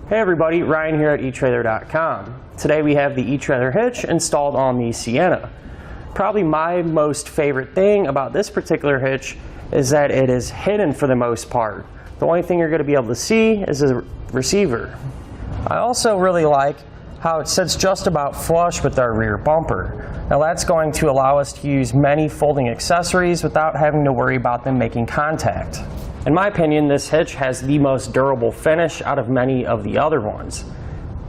Hey everybody, Ryan here at etrailer.com. Today we have the eTrailer hitch installed on the Sienna. Probably my most favorite thing about this particular hitch is that it is hidden for the most part. The only thing you're going to be able to see is the receiver. I also really like how it sits just about flush with our rear bumper. Now that's going to allow us to use many folding accessories without having to worry about them making contact. In my opinion, this hitch has the most durable finish out of many of the other ones.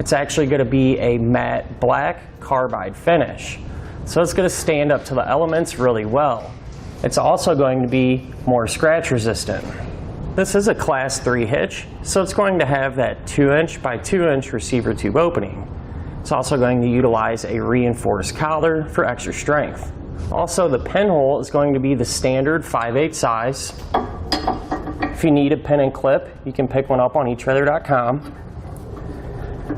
It's actually going to be a matte black carbide finish. So it's going to stand up to the elements really well. It's also going to be more scratch resistant. This is a class 3 hitch, so it's going to have that 2" by 2" receiver tube opening. It's also going to utilize a reinforced collar for extra strength. Also, the pinhole is going to be the standard 5/8 size. If you need a pin and clip, you can pick one up on etrailer.com.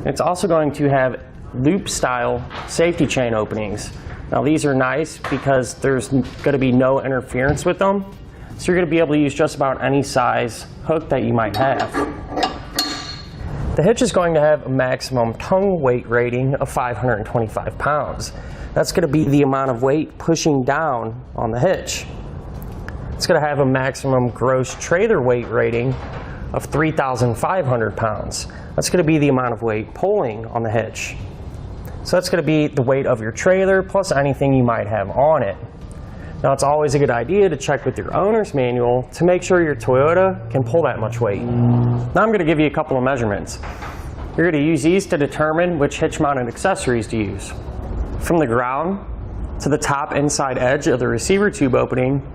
It's also going to have loop style safety chain openings. Now these are nice because there's going to be no interference with them. So you're going to be able to use just about any size hook that you might have. The hitch is going to have a maximum tongue weight rating of 525 pounds. That's going to be the amount of weight pushing down on the hitch. It's going to have a maximum gross trailer weight rating of 3,500 pounds. That's going to be the amount of weight pulling on the hitch. So that's going to be the weight of your trailer plus anything you might have on it. Now it's always a good idea to check with your owner's manual to make sure your Toyota can pull that much weight. Now I'm going to give you a couple of measurements. You're going to use these to determine which hitch mounted accessories to use. From the ground to the top inside edge of the receiver tube opening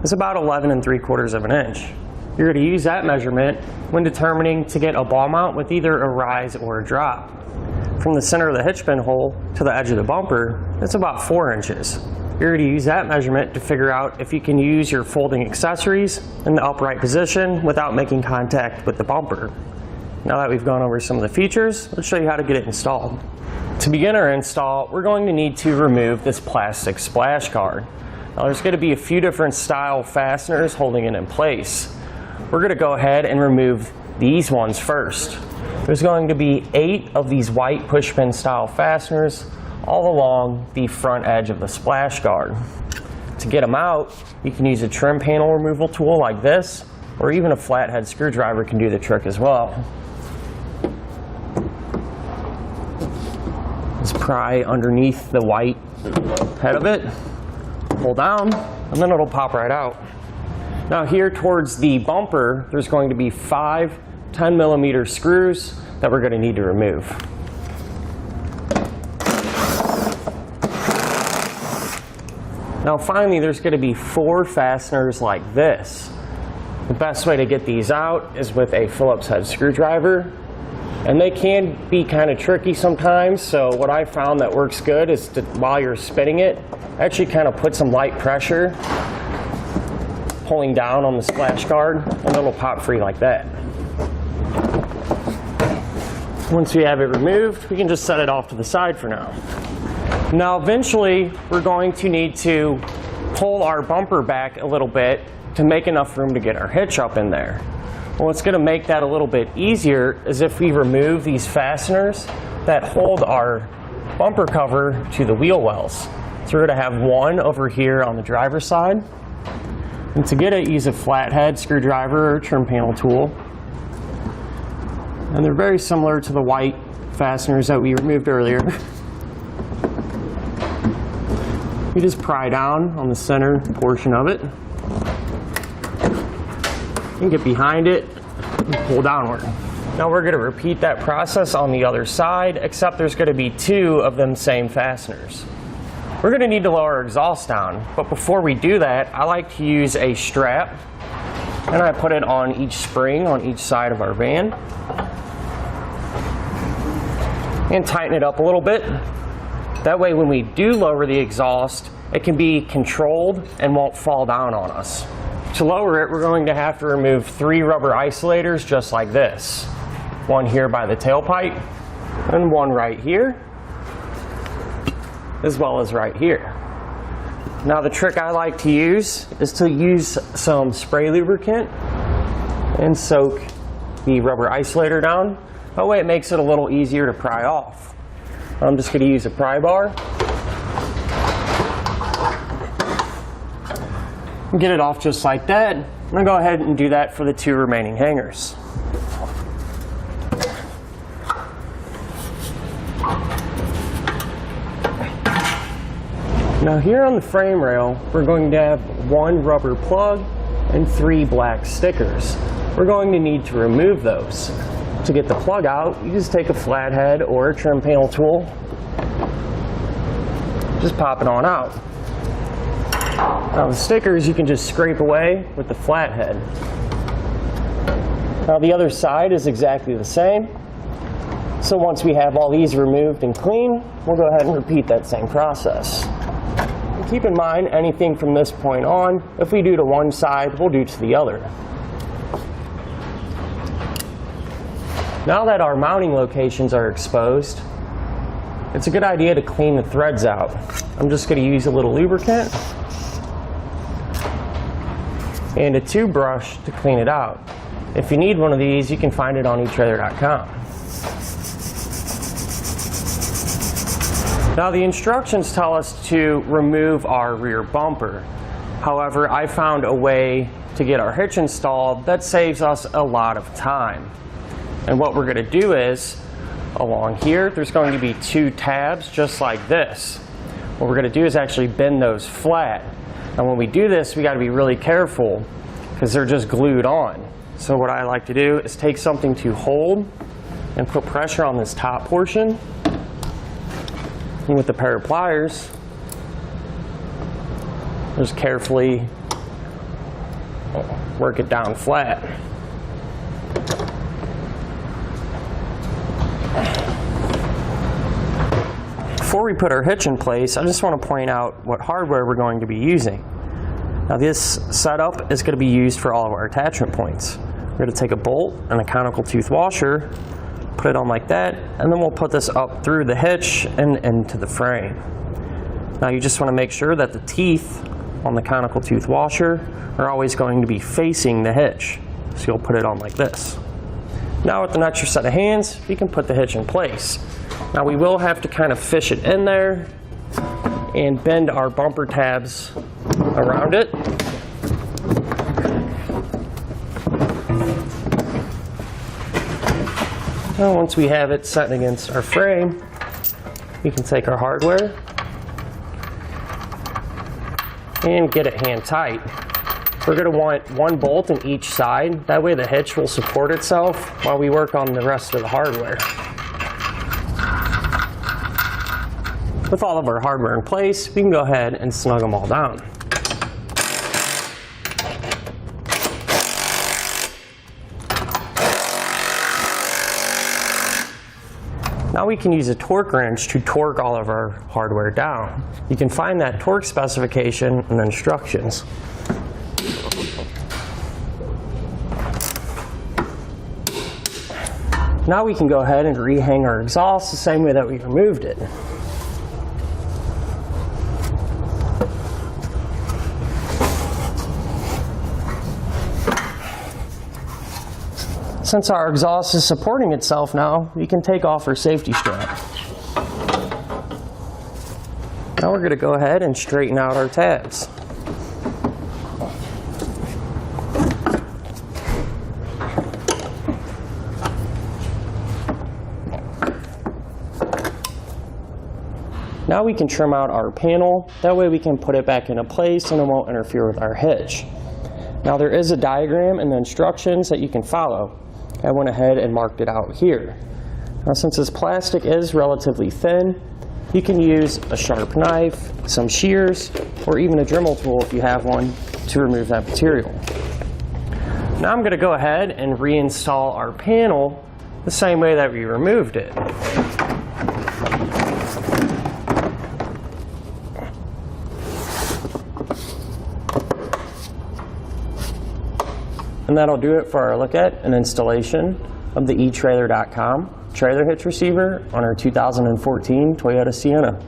is about 11 3/4 of an inch. You're going to use that measurement when determining to get a ball mount with either a rise or a drop. From the center of the hitch pin hole to the edge of the bumper, it's about 4 inches. You're going to use that measurement to figure out if you can use your folding accessories in the upright position without making contact with the bumper. Now that we've gone over some of the features, let's show you how to get it installed. To begin our install, we're going to need to remove this plastic splash guard. Now there's going to be a few different style fasteners holding it in place. We're going to go ahead and remove these ones first. There's going to be 8 of these white pushpin style fasteners all along the front edge of the splash guard. To get them out, you can use a trim panel removal tool like this, or even a flathead screwdriver can do the trick as well. Just pry underneath the white head of it, pull down, and then it'll pop right out. Now here towards the bumper, there's going to be 5 10mm screws that we're going to need to remove. Now finally, there's going to be 4 fasteners like this. The best way to get these out is with a Phillips head screwdriver, and they can be kind of tricky sometimes, so what I found that works good is to, while you're spinning it, actually kind of put some light pressure pulling down on the splash guard, and it'll pop free like that. Once we have it removed, we can just set it off to the side for now. Now eventually we're going to need to pull our bumper back a little bit to make enough room to get our hitch up in there. Well, what's going to make that a little bit easier is if we remove these fasteners that hold our bumper cover to the wheel wells. So we're going to have one over here on the driver's side. And to get it, use a flathead screwdriver or trim panel tool. And they're very similar to the white fasteners that we removed earlier. You just pry down on the center portion of it. You can get behind it and pull downward. Now we're going to repeat that process on the other side, except there's going to be 2 of them same fasteners. We're going to need to lower our exhaust down, but before we do that, I like to use a strap, and I put it on each spring on each side of our van, and tighten it up a little bit. That way when we do lower the exhaust, it can be controlled and won't fall down on us. To lower it, we're going to have to remove 3 rubber isolators just like this. One here by the tailpipe, and one right here, as well as right here. Now the trick I like to use is to use some spray lubricant and soak the rubber isolator down That way it makes it a little easier to pry off. I'm just going to use a pry bar. Get it off just like that. I'm going to go ahead and do that for the 2 remaining hangers. Now here on the frame rail, we're going to have 1 rubber plug and 3 black stickers. We're going to need to remove those. To get the plug out, you just take a flathead or a trim panel tool, just pop it on out. Now the stickers you can just scrape away with the flathead. Now the other side is exactly the same. So once we have all these removed and clean, we'll go ahead and repeat that same process. And keep in mind, anything from this point on, if we do to one side, we'll do to the other. Now that our mounting locations are exposed, it's a good idea to clean the threads out. I'm just going to use a little lubricant and a tube brush to clean it out. If you need one of these, you can find it on etrailer.com. Now the instructions tell us to remove our rear bumper. However, I found a way to get our hitch installed that saves us a lot of time. And what we're going to do is, along here, there's going to be 2 tabs just like this. What we're going to do is actually bend those flat. And when we do this, we got to be really careful because they're just glued on. So what I like to do is take something to hold and put pressure on this top portion. And with a pair of pliers, just carefully work it down flat. Before we put our hitch in place, I just want to point out what hardware we're going to be using. Now this setup is going to be used for all of our attachment points. We're going to take a bolt and a conical tooth washer, put it on like that, and then we'll put this up through the hitch and into the frame. Now you just want to make sure that the teeth on the conical tooth washer are always going to be facing the hitch. So you'll put it on like this. Now with an extra set of hands, you can put the hitch in place. Now we will have to kind of fish it in there and bend our bumper tabs around it. Now once we have it set against our frame, we can take our hardware and get it hand tight. We're going to want 1 bolt in each side. That way the hitch will support itself while we work on the rest of the hardware. With all of our hardware in place, we can go ahead and snug them all down. Now we can use a torque wrench to torque all of our hardware down. You can find that torque specification in the instructions. Now we can go ahead and rehang our exhaust the same way that we removed it. Since our exhaust is supporting itself now, we can take off our safety strap. Now we're going to go ahead and straighten out our tabs. Now we can trim out our panel. That way we can put it back into place and it won't interfere with our hitch. Now there is a diagram and the instructions that you can follow. I went ahead and marked it out here. Now since this plastic is relatively thin, you can use a sharp knife, some shears, or even a Dremel tool if you have one to remove that material. Now I'm going to go ahead and reinstall our panel the same way that we removed it. And that'll do it for our look at an installation of the etrailer.com trailer hitch receiver on our 2014 Toyota Sienna.